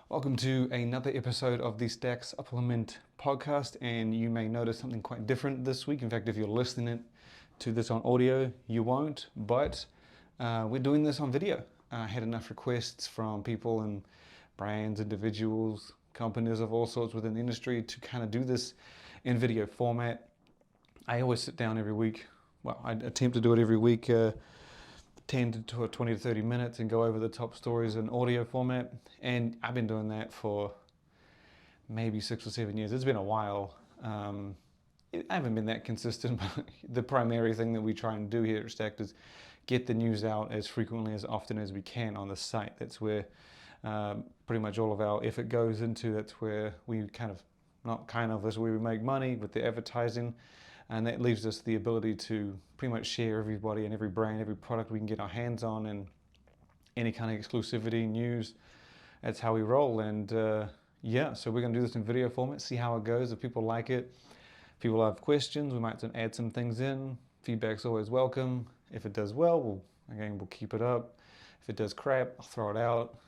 Welcome to another episode of the Stack Supplement podcast, and you may notice something quite different this week. In fact, if you're listening to this on audio, you won't, but we're doing this on video. I had enough requests from people and brands, individuals, companies of all sorts within the industry to kind of do this in video format. I always sit down every week. Well, I attempt to do it every week, 10 to 20 to 30 minutes and go over the top stories in audio format. And I've been doing that for maybe 6 or 7 years. It's been a while. I haven't been that consistent, but the primary thing that we try and do here at Stack is get the news out as frequently, as often as we can on the site. That's where pretty much all of our effort goes into. That's where we that's where we make money with the advertising. And that leaves us the ability to pretty much share everybody and every brand, every product we can get our hands on, and any kind of exclusivity, news. That's how we roll. And so we're going to do this in video format, see how it goes. If people like it, if people have questions, we might add some things in. Feedback's always welcome. If it does well, we'll keep it up. If it does crap, I'll throw it out.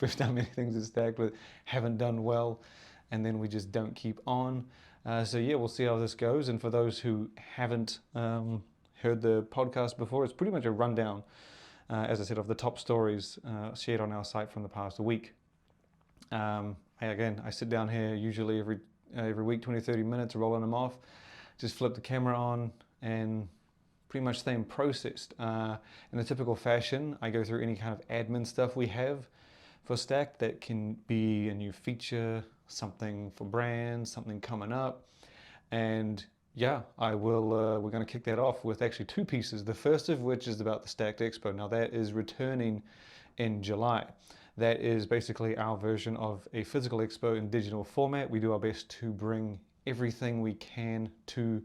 We've done many things at Stack that haven't done well, and then we just don't keep on. We'll see how this goes. And for those who haven't heard the podcast before, it's pretty much a rundown, as I said, of the top stories shared on our site from the past week. I sit down here usually every week, 20, 30 minutes, rolling them off, just flip the camera on and pretty much same processed. In the typical fashion, I go through any kind of admin stuff we have for Stack. That can be a new feature, something for brands, something coming up. And we're going to kick that off with actually two pieces. The first of which is about the Stack3d Expo. Now that is returning in July. That is basically our version of a physical expo in digital format. We do our best to bring everything we can to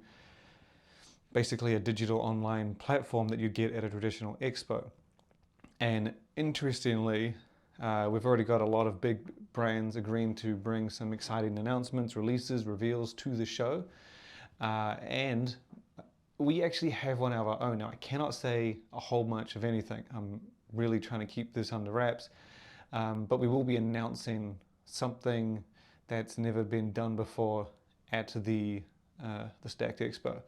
basically a digital online platform that you get at a traditional expo. And interestingly, we've already got a lot of big brands agreeing to bring some exciting announcements, releases, reveals to the show. And we actually have one of our own. Now, I cannot say a whole much of anything. I'm really trying to keep this under wraps. But we will be announcing something that's never been done before at the Stack3d Expo.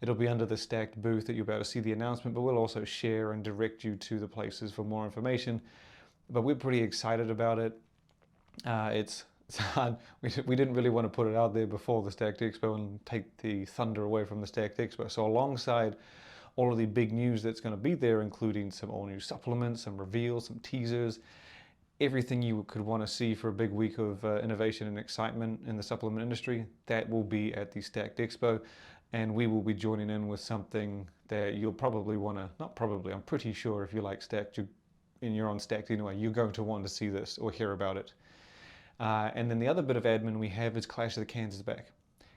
It'll be under the Stacked booth that you'll be able to see the announcement, but we'll also share and direct you to the places for more information. But we're pretty excited about it. It's hard. We didn't really want to put it out there before the Stack3d Expo and take the thunder away from the Stack3d Expo. So alongside all of the big news that's going to be there, including some all new supplements, some reveals, some teasers, everything you could want to see for a big week of innovation and excitement in the supplement industry, that will be at the Stack3d Expo. And we will be joining in with something that you'll probably want to, not probably, I'm pretty sure if you like Stack, and you're on Stack anyway, you're going to want to see this or hear about it. And then the other bit of admin we have is Clash of the Cans is back.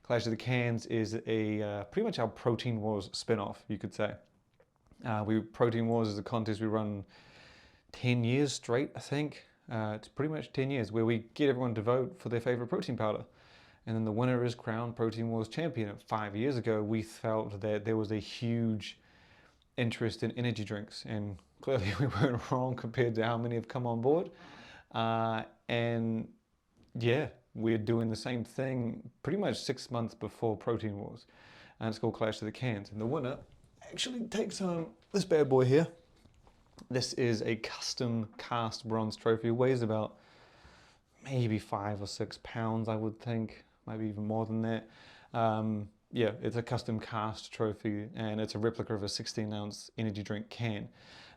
Clash of the Cans is pretty much our Protein Wars spinoff, you could say. Protein Wars is a contest we run 10 years straight, I think. It's pretty much 10 years where we get everyone to vote for their favorite protein powder. And then the winner is crowned Protein Wars champion. And 5 years ago, we felt that there was a huge interest in energy drinks, and clearly we weren't wrong compared to how many have come on board. We're doing the same thing pretty much 6 months before Protein Wars, and it's called Clash of the Cans. And the winner actually takes home this bad boy here. This is a custom cast bronze trophy. It weighs about maybe 5 or 6 pounds, I would think, maybe even more than that. It's a custom cast trophy, and it's a replica of a 16-ounce energy drink can.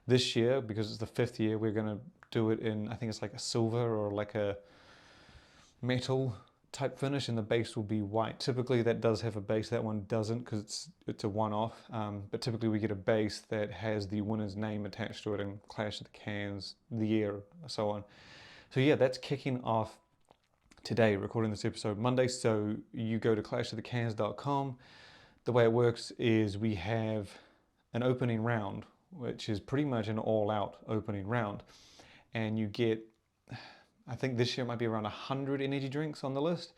This year, because it's the 5th year, we're going to do it in, I think it's like a silver or like a metal type finish, and the base will be white. Typically that does have a base. That one doesn't, because it's a one-off. But typically we get a base that has the winner's name attached to it, and Clash of the Cans, the year, so on. So that's kicking off today, recording this episode Monday. So you go to clashofthecans.com. The way it works is we have an opening round, which is pretty much an all-out opening round. And you get, I think this year it might be around 100 energy drinks on the list.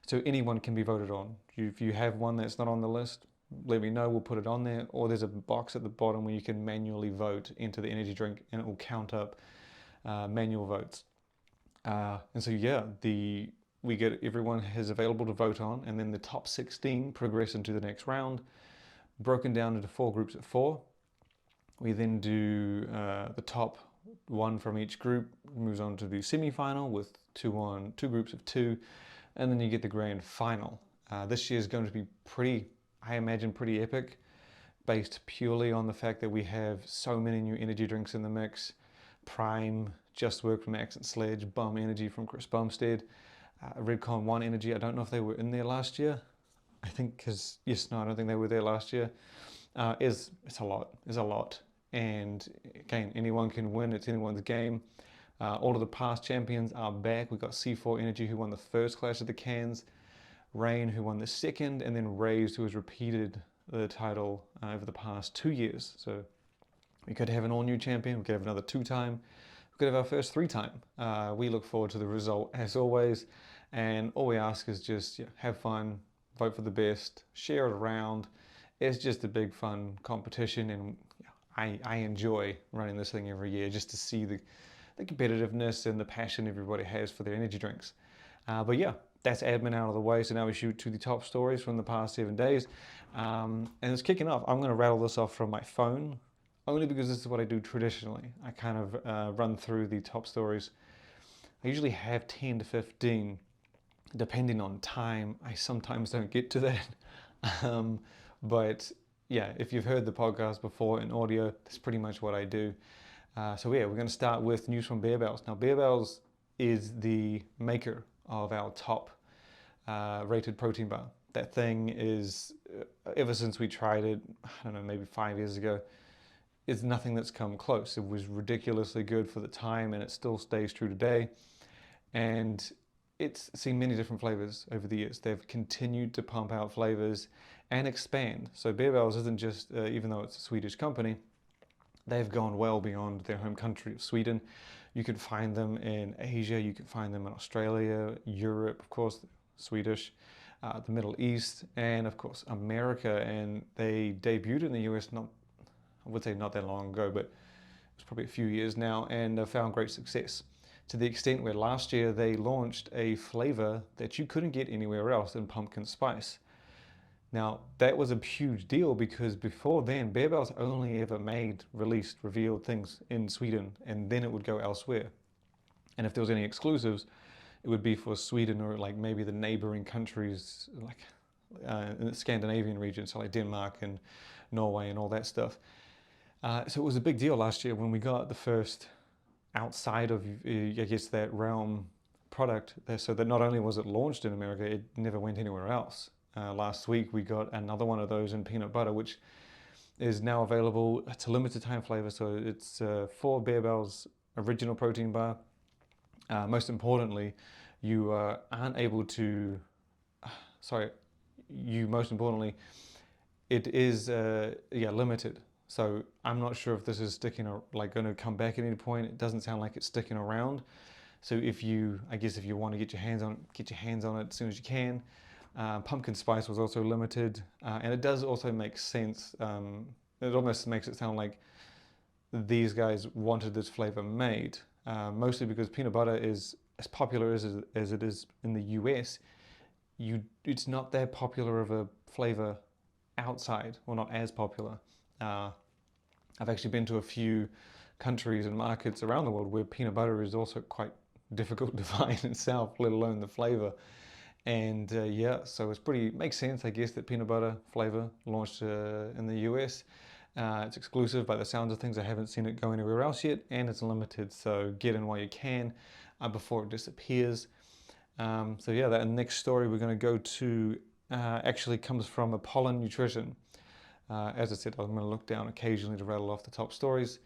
So anyone can be voted on. If you have one that's not on the list, let me know, we'll put it on there. Or there's a box at the bottom where you can manually vote into the energy drink, and it will count up manual votes. And so yeah, we get everyone is available to vote on, and then the top 16 progress into the next round, broken down into 4 groups of 4. We then do the top one from each group moves on to the semi-final with 2 groups of 2, and then you get the grand final. This year is going to be pretty, I imagine, pretty epic, based purely on the fact that we have so many new energy drinks in the mix. Prime, Just Work from Accent Sledge, Bum Energy from Chris Bumstead, Redcon One Energy. I don't know if they were in there last year. I think because I don't think they were there last year. It's a lot. And again, anyone can win. It's anyone's game. All of the past champions are back. We've got C4 Energy, who won the first Clash of the Cans, Rain, who won the second, and then Raised, who has repeated the title over the past 2 years. So we could have an all-new champion. We could have another 2-time. We could have our first 3-time. We look forward to the result as always. And all we ask is just have fun, vote for the best, share it around. It's just a big fun competition, and I enjoy running this thing every year just to see the competitiveness and the passion everybody has for their energy drinks. But yeah, that's admin out of the way. So now we shoot to the top stories from the past 7 days. And it's kicking off. I'm going to rattle this off from my phone, only because this is what I do traditionally. I kind of run through the top stories. I usually have 10 to 15, depending on time. I sometimes don't get to that. But yeah, if you've heard the podcast before in audio, that's pretty much what I do. So yeah, we're going to start with news from Barebells. Now, Barebells is the maker of our top rated protein bar. That thing is, ever since we tried it, I don't know, maybe 5 years ago, it's nothing that's come close. It was ridiculously good for the time, and it still stays true today. And it's seen many different flavors over the years. They've continued to pump out flavors and expand. So Barebells isn't just, even though it's a Swedish company, they've gone well beyond their home country of Sweden. You can find them in Asia, you can find them in Australia, Europe, of course, Swedish, the Middle East, and of course America. And they debuted in the US, I would say not that long ago, but it's probably a few years now, and found great success. To the extent where last year they launched a flavor that you couldn't get anywhere else in pumpkin spice. Now, that was a huge deal because before then, Barebells only ever revealed things in Sweden, and then it would go elsewhere. And if there was any exclusives, it would be for Sweden or like maybe the neighboring countries, like in the Scandinavian region, so like Denmark and Norway and all that stuff. So it was a big deal last year when we got the first outside of, I guess, that realm product. So that not only was it launched in America, it never went anywhere else. Last week we got another one of those in peanut butter, which is now available. It's a limited time flavor, so it's for Barebells original protein bar. Most importantly, you aren't able to, it is limited. So I'm not sure if this is going to come back at any point. It doesn't sound like it's sticking around. So if you want to get your hands on it as soon as you can. Pumpkin spice was also limited, and it does also make sense. It almost makes it sound like these guys wanted this flavor made, mostly because peanut butter is as popular as it is in the US. It's not that popular of a flavor outside, or not as popular. I've actually been to a few countries and markets around the world where peanut butter is also quite difficult to find itself, let alone the flavor. And so makes sense, I guess, that peanut butter flavor launched in the US. It's exclusive by the sounds of things. I haven't seen it go anywhere else yet, and it's limited, so get in while you can before it disappears. That next story we're going to go to actually comes from Apollon Nutrition. As I said, I'm going to look down occasionally to rattle off the top stories.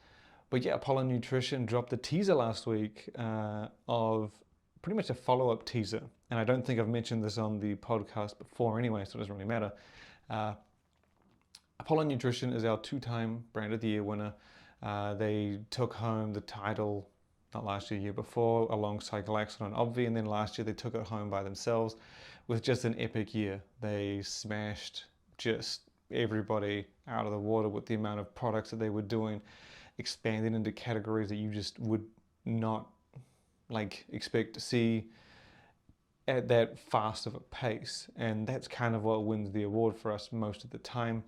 But yeah, Apollon Nutrition dropped a teaser last week of pretty much a follow-up teaser. And I don't think I've mentioned this on the podcast before anyway, so it doesn't really matter. Apollon Nutrition is our 2-time Brand of the Year winner. They took home the title, not last year, year before, alongside Galaxon and Obvi, and then last year they took it home by themselves with just an epic year. They smashed just everybody out of the water with the amount of products that they were doing, expanding into categories that you just would not like expect to see at that fast of a pace, and that's kind of what wins the award for us most of the time.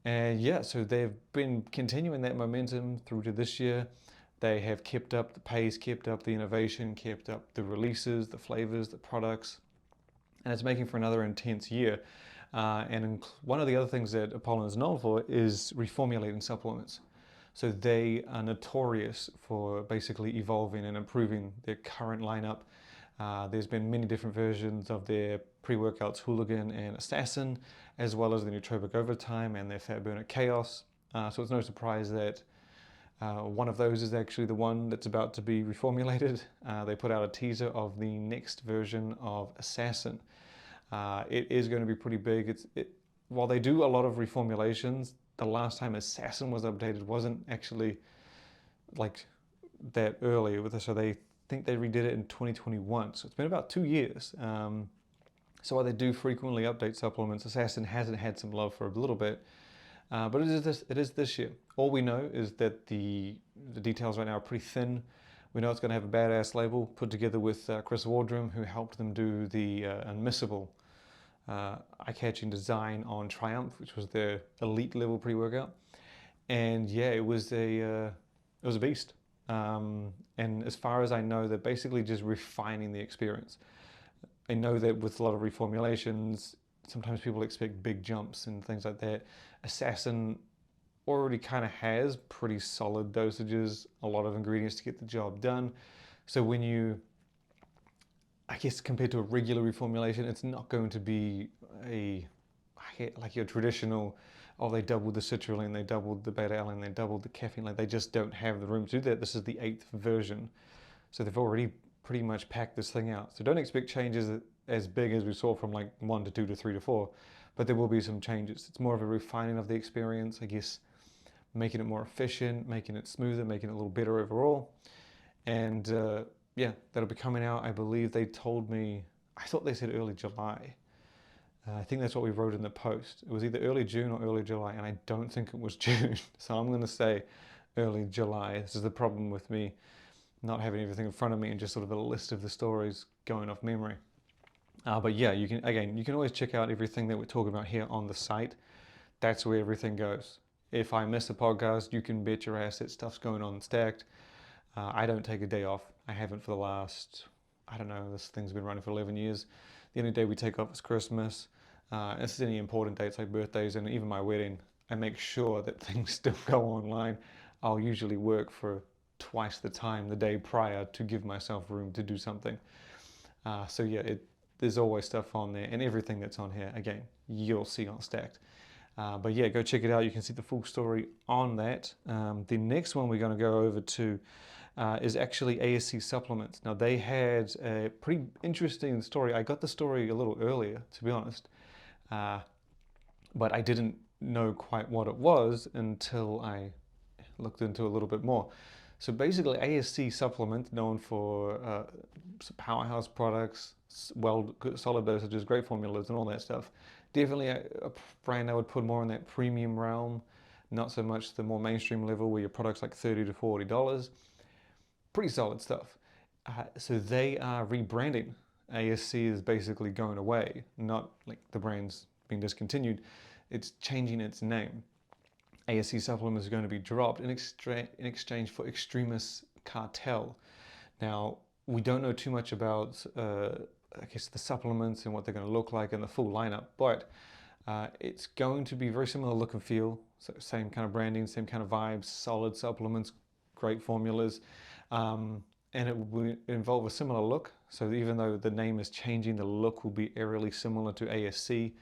And yeah, so they've been continuing that momentum through to this year. They have kept up the pace, kept up the innovation, kept up the releases, the flavors, the products, and it's making for another intense year. And one of the other things that Apollon is known for is reformulating supplements. So they are notorious for basically evolving and improving their current lineup. There's been many different versions of their pre-workouts Hooligan and Assassin, as well as the Nootropic Overtime and their Fat Burner Chaos. So it's no surprise that one of those is actually the one that's about to be reformulated. They put out a teaser of the next version of Assassin. It is going to be pretty big. While they do a lot of reformulations, the last time Assassin was updated wasn't actually like that early. So they think they redid it in 2021. So it's been about 2 years. So while they do frequently update supplements, Assassin hasn't had some love for a little bit. But it is this year. All we know is that the details right now are pretty thin. We know it's going to have a badass label put together with Chris Wardrum, who helped them do the unmissable eye-catching design on Triumph, which was their elite level pre-workout. And yeah, it was a beast. And as far as I know, they're basically just refining the experience. I know that with a lot of reformulations, sometimes people expect big jumps and things like that. Assassin already kind of has pretty solid dosages, a lot of ingredients to get the job done. So when you, I guess compared to a regular reformulation, it's not going to be like your traditional, oh, they doubled the citrulline, they doubled the beta-alanine, they doubled the caffeine. Like, they just don't have the room to do that. This is the 8th version. So they've already pretty much packed this thing out. So don't expect changes as big as we saw from like 1 to 2 to 3 to 4, but there will be some changes. It's more of a refining of the experience, I guess, making it more efficient, making it smoother, making it a little better overall. And yeah, that'll be coming out. I believe they told me, I thought they said early July. I think that's what we wrote in the post. It was either early June or early July, and I don't think it was June. So I'm going to say early July. This is the problem with me not having everything in front of me and just sort of a list of the stories going off memory. But yeah, you can always check out everything that we're talking about here on the site. That's where everything goes. If I miss a podcast, you can bet your ass that stuff's going on in Stacked. I don't take a day off. I haven't for the last, I don't know, this thing's been running for 11 years. The only day we take off is Christmas. If there's any important dates like birthdays and even my wedding, I make sure that things still go online. I'll usually work for twice the time the day prior to give myself room to do something. So yeah, there's always stuff on there, and everything that's on here, again, you'll see on Stacked. But yeah, go check it out. You can see the full story on that. The next one we're going to go over to is actually ASC Supplements. Now, they had a pretty interesting story. I got the story a little earlier, to be honest, but I didn't know quite what it was until I looked into a little bit more. So basically, ASC Supplements, known for powerhouse products, solid dosages, great formulas, and all that stuff. Definitely a brand I would put more in that premium realm, not so much the more mainstream level where your product's like $30 to $40. Pretty solid stuff. So they are rebranding. ASC is basically going away, not like the brand's being discontinued. It's changing its name. ASC Supplements is going to be dropped in exchange for Xtreme Cartel. Now, we don't know too much about I guess the supplements and what they're going to look like and the full lineup, but it's going to be very similar look and feel. So same kind of branding, same kind of vibes, solid supplements, great formulas, and it will involve a similar look. So even though the name is changing, the look will be eerily similar to ASC,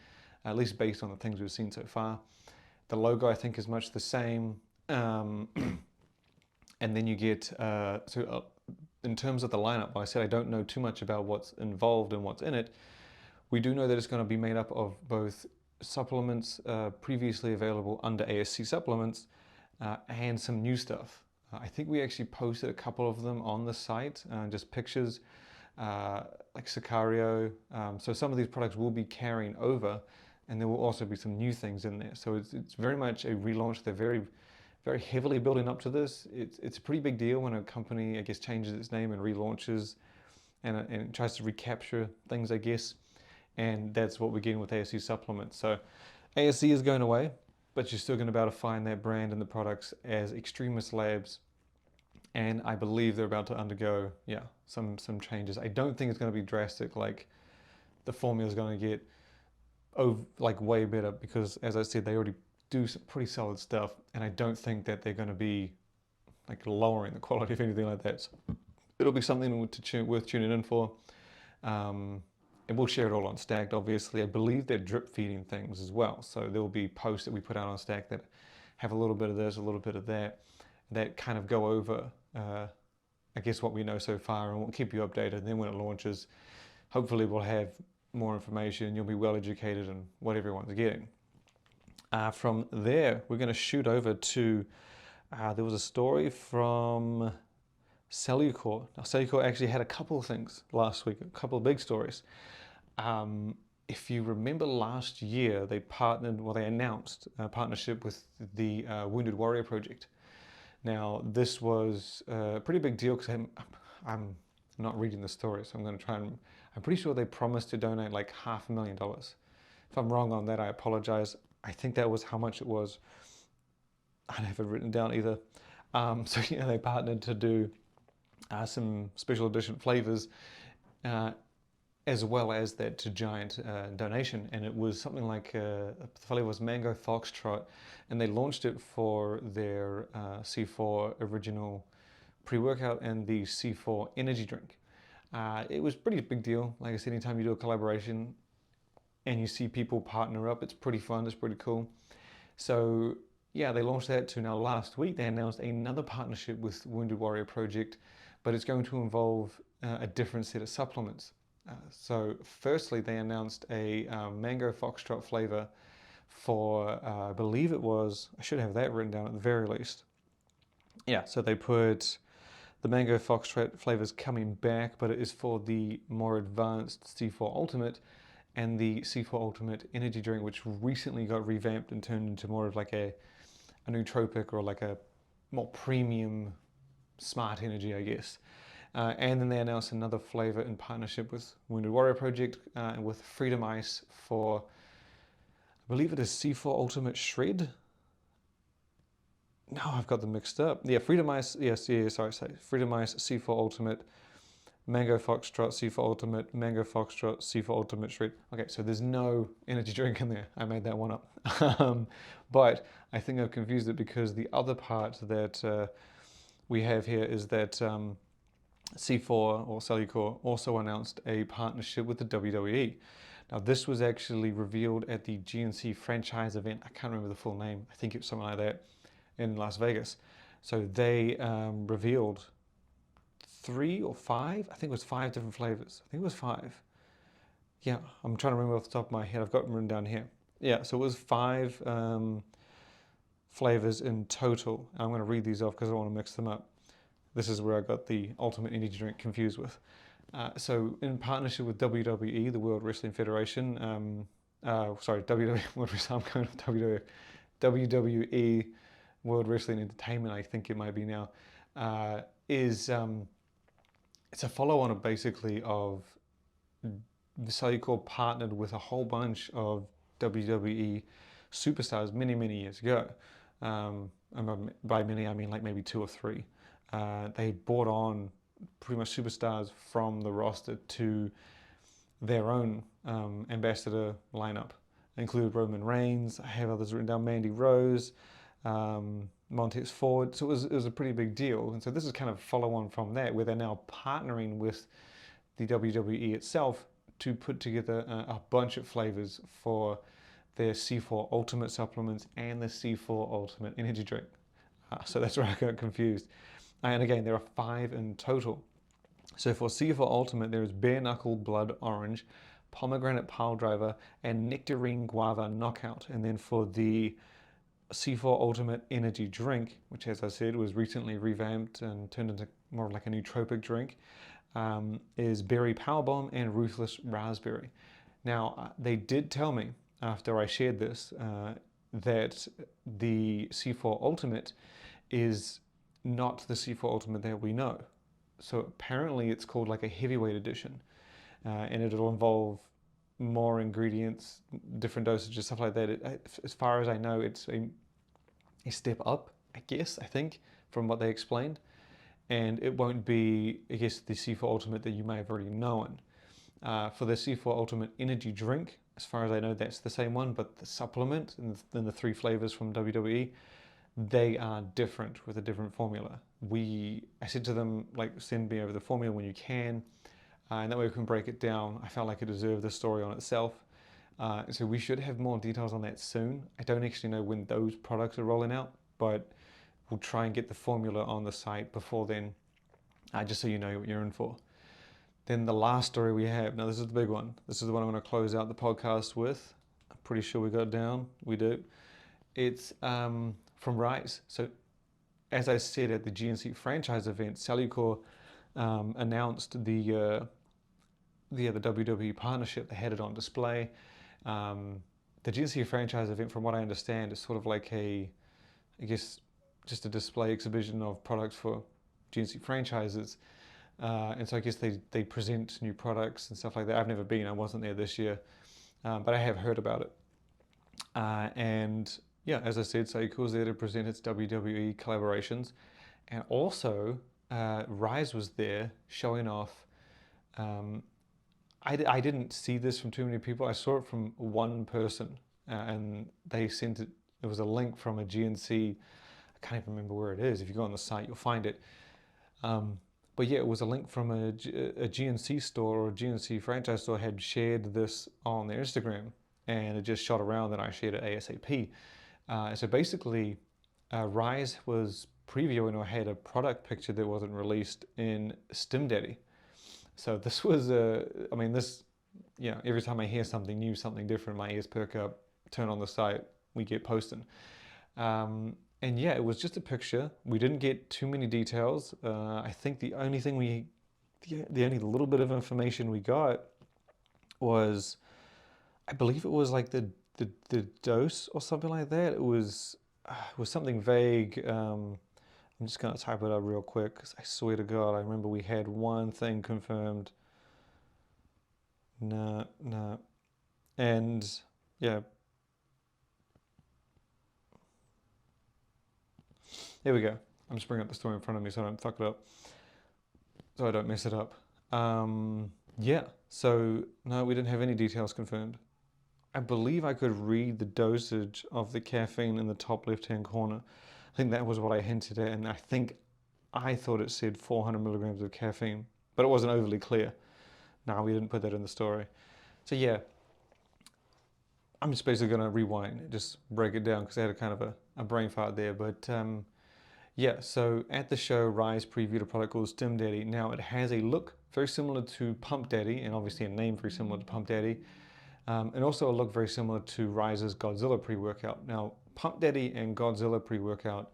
at least based on the things we've seen so far. The logo, I think, is much the same. And then you get, in terms of the lineup, like I said, I don't know too much about what's involved and what's in it. We do know that it's going to be made up of both supplements previously available under ASC Supplements and some new stuff. I think we actually posted a couple of them on the site, just pictures, like Sicario. So some of these products will be carrying over, and there will also be some new things in there. So it's very much a relaunch. They're very very heavily building up to this. It's a pretty big deal when a company, I guess, changes its name and relaunches and tries to recapture things, I guess. And that's what we're getting with ASC Supplements. So ASC is going away, but you're still going to be able to find that brand and the products as Extremist Labs. And I believe they're about to undergo, some changes. I don't think it's going to be drastic, like the formula is going to get way better, because as I said, they already do some pretty solid stuff, and I don't think that they're going to be like lowering the quality of anything like that. So it'll be something worth tuning in for. And we'll share it all on Stacked, obviously. I believe they're drip feeding things as well. So there'll be posts that we put out on Stacked that have a little bit of this, a little bit of that kind of go over, I guess, what we know so far, and we'll keep you updated. And then when it launches, hopefully we'll have more information. You'll be well educated in what everyone's getting. From there, we're going to shoot over to, there was a story from Cellucor. Now, Cellucor actually had a couple of things last week, a couple of big stories. If you remember last year, they announced a partnership with the Wounded Warrior Project. Now, this was a pretty big deal because I'm not reading the story, so I'm going to try and, I'm pretty sure they promised to donate like $500,000. If I'm wrong on that, I apologize. I think that was how much it was. I don't have it written down either. So they partnered to do some special edition flavors, as well as that to giant donation. And it was something like, the flavor was Mango Foxtrot, and they launched it for their C4 original pre-workout and the C4 energy drink. It was a pretty big deal. Like I said, anytime you do a collaboration and you see people partner up, it's pretty fun, it's pretty cool. So yeah, they launched that to now last week. They announced another partnership with Wounded Warrior Project, but it's going to involve a different set of supplements. So firstly, they announced a Mango Foxtrot flavor for, I believe it was, I should have that written down at the very least. Yeah, so they put the Mango Foxtrot flavors coming back, but it is for the more advanced C4 Ultimate and the C4 Ultimate energy drink, which recently got revamped and turned into more of like a nootropic, or like a more premium smart energy, I guess. And then they announced another flavor in partnership with Wounded Warrior Project, and with Freedom Ice for, I believe it is C4 Ultimate Shred. No, I've got them mixed up. Yeah, Freedom Ice, sorry, Freedom Ice, C4 Ultimate, Mango Foxtrot, C4 Ultimate, Mango Foxtrot, C4 Ultimate Shred. Okay, so there's no energy drink in there. I made that one up. But I think I've confused it, because the other part that we have here is that C4 or Cellucor also announced a partnership with the WWE. Now, this was actually revealed at the GNC franchise event. I can't remember the full name. I think it was something like that in Las Vegas. So they revealed 3 or 5, I think it was 5 different flavors. I think it was 5. Yeah, I'm trying to remember off the top of my head. I've got them written down here. Yeah, so it was 5 flavors in total. I'm going to read these off because I don't want to mix them up. This is where I got the Ultimate Energy Drink confused with. So in partnership with WWE, the World Wrestling Federation, WWE, I'm going to WWE World Wrestling Entertainment, I think it might be now, it's a follow-on of basically of Cellucor partnered with a whole bunch of WWE superstars many, many years ago. And by many, I mean like maybe 2 or 3. They brought on pretty much superstars from the roster to their own ambassador lineup. They included Roman Reigns, I have others written down, Mandy Rose, Montez Ford. So it was a pretty big deal. And so this is kind of follow on from that, where they're now partnering with the WWE itself to put together a bunch of flavors for their C4 Ultimate supplements and the C4 Ultimate energy drink. So that's where I got confused. And again, there are 5 in total. So for C4 Ultimate, there is Bare Knuckle Blood Orange, Pomegranate Pile Driver, and Nectarine Guava Knockout. And then for the C4 Ultimate Energy Drink, which, as I said, was recently revamped and turned into more of like a nootropic drink, is Berry Powerbomb and Ruthless Raspberry. Now, they did tell me after I shared this that the C4 Ultimate is not the C4 Ultimate that we know. So apparently it's called like a heavyweight edition, and it'll involve more ingredients, different dosages, stuff like that. As far as I know, it's a step up, I guess, I think, from what they explained. And it won't be, I guess, the C4 Ultimate that you may have already known. For the C4 Ultimate Energy Drink, as far as I know, that's the same one, but the supplement and the 3 flavors from WWE, they are different with a different formula. I said to them, like, send me over the formula when you can, and that way we can break it down. I felt like it deserved the story on itself. So we should have more details on that soon. I don't actually know when those products are rolling out, but we'll try and get the formula on the site before then, just so you know what you're in for. Then the last story we have, now this is the big one. This is the one I'm going to close out the podcast with. I'm pretty sure we got it down. We do. It's from RYSE. So as I said at the GNC franchise event, Cellucor announced the WWE partnership. They had it on display. The GNC franchise event, from what I understand, is sort of like I guess, just a display exhibition of products for GNC franchises. And so I guess they present new products and stuff like that. I've never been, I wasn't there this year, but I have heard about it. And yeah, as I said, Cellucor's there to present its WWE collaborations. And also, RYSE was there showing off. I didn't see this from too many people. I saw it from one person, and they sent it. It was a link from a GNC. I can't even remember where it is. If you go on the site, you'll find it. But yeah, it was a link from a GNC store or a GNC franchise store had shared this on their Instagram, and it just shot around that I shared it ASAP. So basically, RYSE was previewing or had a product picture that wasn't released in Stim Daddy. So this was I mean, this, you know, every time I hear something new, something different, my ears perk up, turn on the site, we get posting. And yeah, it was just a picture. We didn't get too many details. I think the only thing the only little bit of information we got was, I believe it was like the dose or something like that. It was something vague. I'm just gonna type it up real quick because I swear to God, I remember we had one thing confirmed. No. And yeah. Here we go. I'm just bringing up the story in front of me so I don't fuck it up. So I don't mess it up. Yeah, so no, we didn't have any details confirmed. I believe I could read the dosage of the caffeine in the top left-hand corner. I think that was what I hinted at, and I thought it said 400 milligrams of caffeine, but it wasn't overly clear. No, we didn't put that in the story. So yeah, I'm just basically going to rewind and just break it down because I had a kind of a brain fart there. But yeah, so at the show, RYSE previewed a product called Stim Daddy. Now it has a look very similar to Pump Daddy, and obviously a name very similar to Pump Daddy, and also a look very similar to RYSE's Godzilla pre-workout. Now, Pump Daddy and Godzilla pre-workout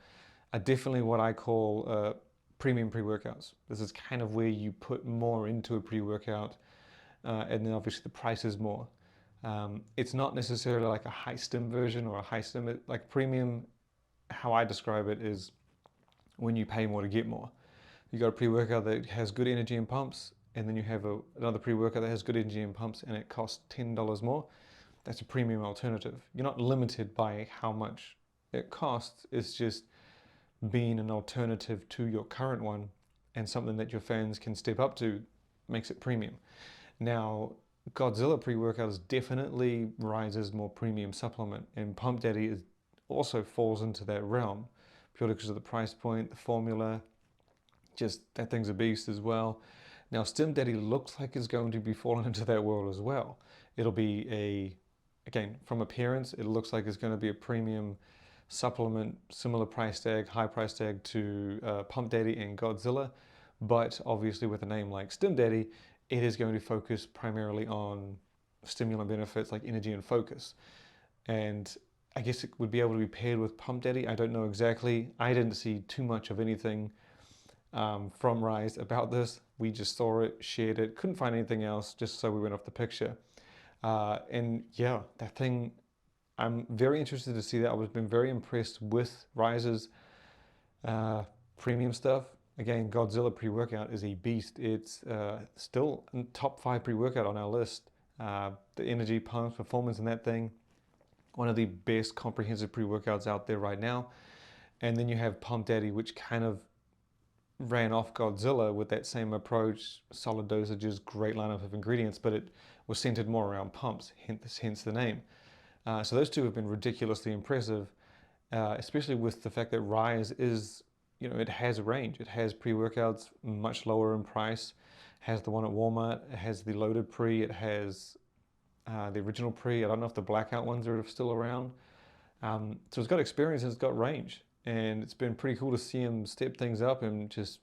are definitely what I call premium pre-workouts. This is kind of where you put more into a pre-workout, and then obviously the price is more. It's not necessarily like a high stim version or a high stim. Like premium, how I describe it is when you pay more to get more. You got a pre-workout that has good energy and pumps, and then you have another pre-workout that has good energy and pumps, and it costs $10 more. That's a premium alternative. You're not limited by how much it costs. It's just being an alternative to your current one, and something that your fans can step up to makes it premium. Now, Godzilla pre-workout is definitely RYSE's more premium supplement, and Pump Daddy also falls into that realm, purely because of the price point, the formula, just that thing's a beast as well. Now, Stim Daddy looks like it's going to be falling into that world as well. It'll be again, from appearance, it looks like it's going to be a premium supplement, similar price tag, high price tag to Pump Daddy and Godzilla, but obviously with a name like Stim Daddy, it is going to focus primarily on stimulant benefits like energy and focus. And I guess it would be able to be paired with Pump Daddy. I don't know exactly. I didn't see too much of anything from RYSE about this. We just saw it, shared it, couldn't find anything else, just so we went off the picture. And yeah, that thing, I'm very interested to see that. I've been very impressed with RYSE's premium stuff. Again, Godzilla pre-workout is a beast. It's still top 5 pre-workout on our list. The energy, pumps, performance in that thing, one of the best comprehensive pre-workouts out there right now. And then you have Pump Daddy, which kind of ran off Godzilla with that same approach, solid dosages, great lineup of ingredients, but it was centered more around pumps, hence the name. So those two have been ridiculously impressive, especially with the fact that RYSE is, it has a range. It has pre-workouts much lower in price, has the one at Walmart, it has the loaded pre, it has the original pre. I don't know if the blackout ones are still around. So it's got experience and it's got range. And it's been pretty cool to see him step things up and just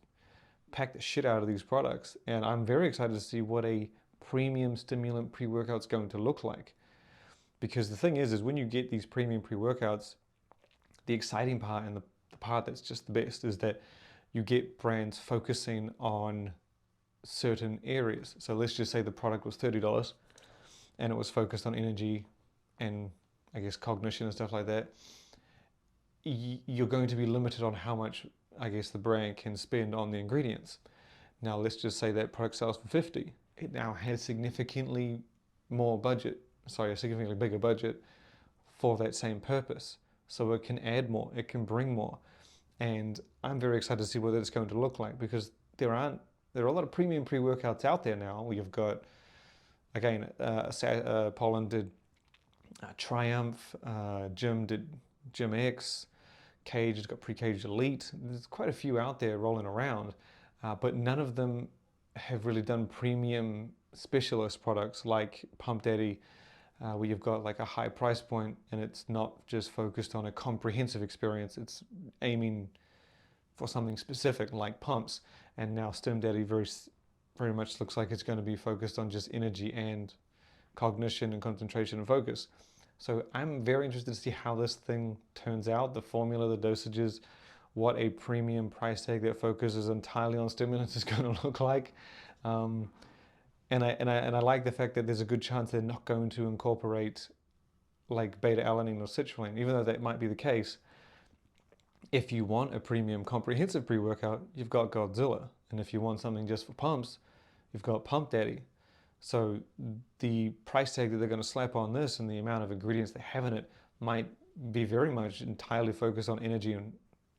pack the shit out of these products. And I'm very excited to see what a premium stimulant pre-workout's going to look like. Because the thing is when you get these premium pre-workouts, the exciting part and the part that's just the best is that you get brands focusing on certain areas. So let's just say the product was $30 and it was focused on energy and I guess cognition and stuff like that. You're going to be limited on how much, I guess, the brand can spend on the ingredients. Now, let's just say that product sells for $50. It now has significantly more budget, a significantly bigger budget for that same purpose. So it can add more, it can bring more. And I'm very excited to see what it's going to look like because there are a lot of premium pre-workouts out there now. We've got, again, Apollon did Triumph, Gym did Gym X, Cage has got Pre-Cage Elite. There's quite a few out there rolling around, but none of them have really done premium specialist products like Pump Daddy, where you've got like a high price point and it's not just focused on a comprehensive experience. It's aiming for something specific like pumps. And now Stim Daddy very much looks like it's going to be focused on just energy and cognition and concentration and focus. So I'm very interested to see how this thing turns out, the formula, the dosages, what a premium price tag that focuses entirely on stimulants is going to look like. And I like the fact that there's a good chance they're not going to incorporate like beta-alanine or citrulline, even though that might be the case. If you want a premium comprehensive pre-workout, you've got Godzilla. And if you want something just for pumps, you've got Pump Daddy. So the price tag that they're going to slap on this and the amount of ingredients they have in it might be very much entirely focused on energy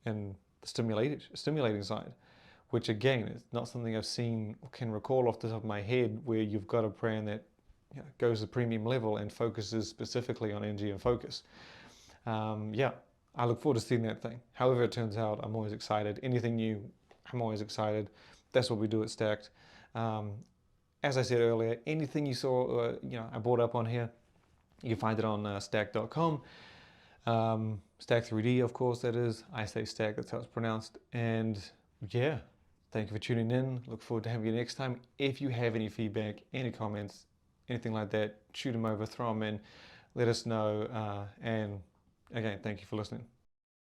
and the stimulating side, which again is not something I've seen or can recall off the top of my head where you've got a brand that goes to premium level and focuses specifically on energy and focus. Yeah, I look forward to seeing that thing. However it turns out, I'm always excited. Anything new, I'm always excited. That's what we do at Stacked. As I said earlier, anything you saw, I brought up on here, you can find it on stack.com. Stack3d, of course, that is. I say Stack, that's how it's pronounced. And yeah, thank you for tuning in. Look forward to having you next time. If you have any feedback, any comments, anything like that, shoot them over, throw them in, let us know. And again, thank you for listening.